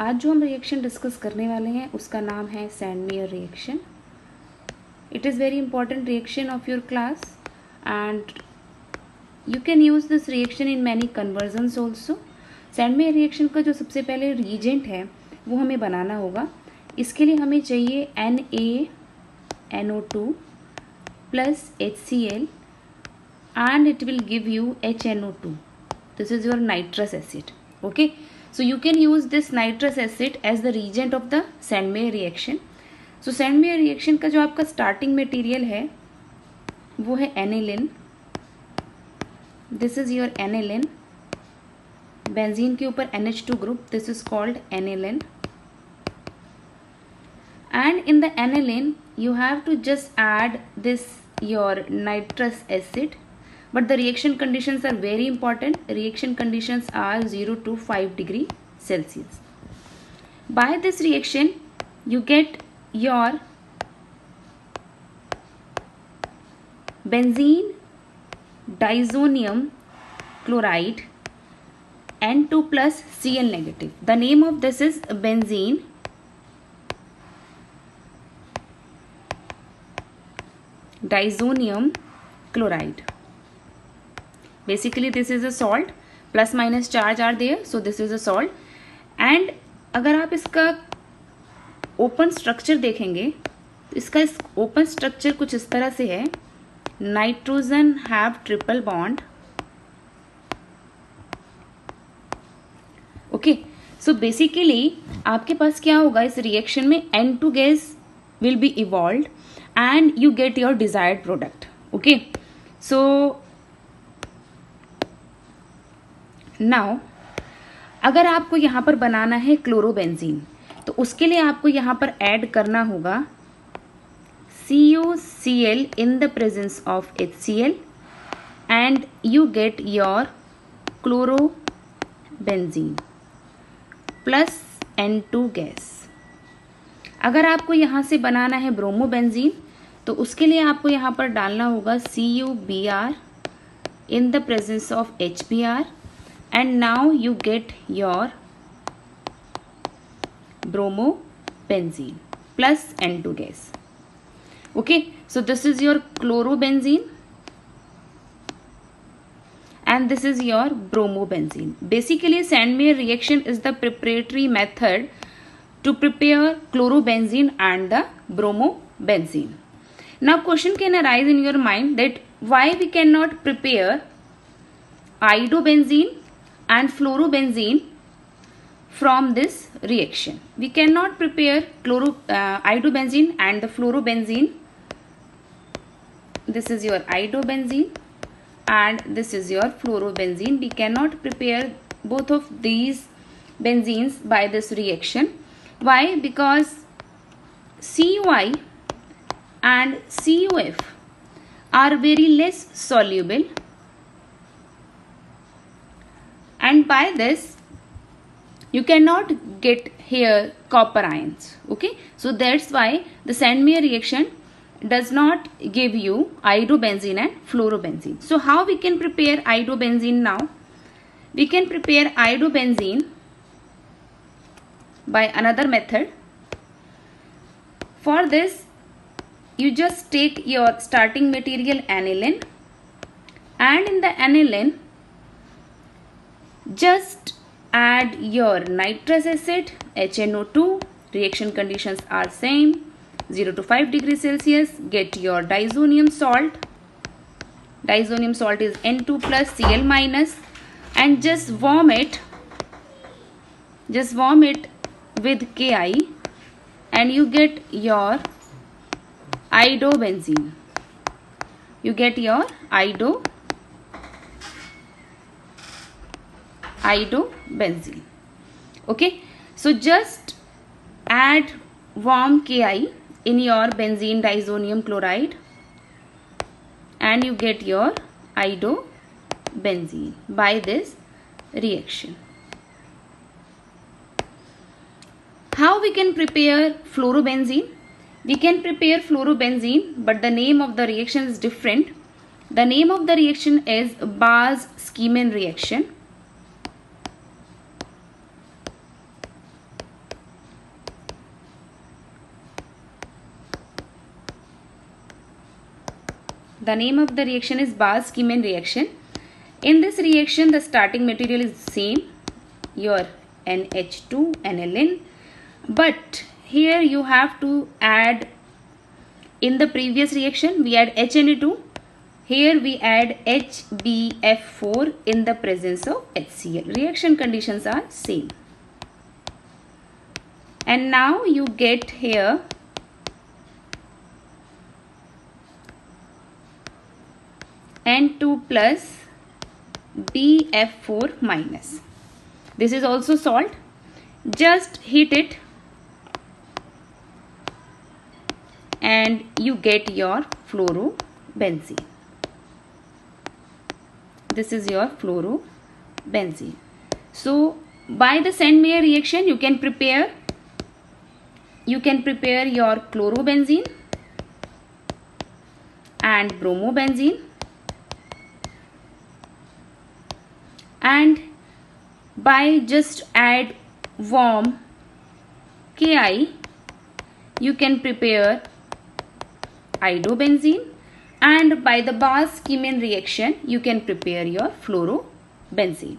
आज जो हम रिएक्शन डिस्कस करने वाले हैं उसका नाम है Sandmeyer reaction. It is very important reaction of your class and you can use this reaction in many convergence also. Sandmeyer reaction का जो सबसे पहले रीजेंट है वो हमें बनाना होगा. इसके लिए हमें चाहिए NaNO2 plus HCl and it will give you HNO2. This is your nitrous acid. Okay, so you can use this nitrous acid as the reagent of the Sandmeyer reaction. So Sandmeyer reaction का जो आपका starting material है वो है aniline. This is your aniline. Benzene के ऊपर NH2 group. This is called aniline. And in the aniline you have to just add this your nitrous acid. But the reaction conditions are very important. Reaction conditions are 0 to 5 degree Celsius. By this reaction, you get your benzene diazonium chloride N2 plus Cl negative. The name of this is benzene diazonium chloride. Basically this is a salt, plus minus charge are there, so this is a salt. And अगर आप इसका open structure देखेंगे तो इसका open structure कुछ इस तरह से है. Nitrogen have triple bond. Okay, so basically आपके पास क्या होगा इस रिएक्शन में, N2 gas will be evolved and you get your desired product. Okay, so now अगर आपको यहाँ पर बनाना है क्लोरोबेंजीन तो उसके लिए आपको यहाँ पर ऐड करना होगा CuCl in the presence of HCl and you get your chlorobenzene plus N2 gas. अगर आपको यहाँ से बनाना है ब्रोमोबेंजीन तो उसके लिए आपको यहाँ पर डालना होगा CuBr in the presence of HBr and now you get your bromobenzene plus N2 gas. Okay, so this is your chlorobenzene and this is your bromobenzene. Basically Sandmeyer reaction is the preparatory method to prepare chlorobenzene and the bromobenzene. Now question can arise in your mind that why we cannot prepare iodobenzene and fluorobenzene from this reaction. We cannot prepare iodobenzene and the fluorobenzene. This is your iodobenzene and this is your fluorobenzene. We cannot prepare both of these benzenes by this reaction. Why? Because CuI and CuF are very less soluble and by this you cannot get here copper ions. Okay, so that's why the Sandmeyer reaction does not give you iodobenzene and fluorobenzene. So how we can prepare iodobenzene now? We can prepare iodobenzene by another method. For this you just take your starting material aniline and in the aniline just add your nitrous acid HNO2. Reaction conditions are same, 0 to 5 degrees Celsius. Get your diazonium salt. Diazonium salt is N2 plus Cl minus and just warm it. Just warm it with Ki and you get your iodobenzene. You get your iodobenzene. Okay, so just add warm Ki in your benzene diazonium chloride and you get your iodobenzene by this reaction. How we can prepare fluorobenzene? We can prepare fluorobenzene but the name of the reaction is different. The name of the reaction is Baz-Schiemann reaction. The name of the reaction is Bas-Kiemen reaction. In this reaction, the starting material is same, your NH2 aniline, but here you have to add, in the previous reaction we add HNA2, here we add HbF4 in the presence of HCl. Reaction conditions are same. And now you get here N2 plus BF4 minus. This is also salt. Just heat it and you get your fluorobenzene. This is your fluorobenzene. So by the Sandmeyer reaction you can prepare your chlorobenzene and bromobenzene, and by just add warm Ki you can prepare idobenzene, and by the Bas-Kiemen reaction you can prepare your fluorobenzene.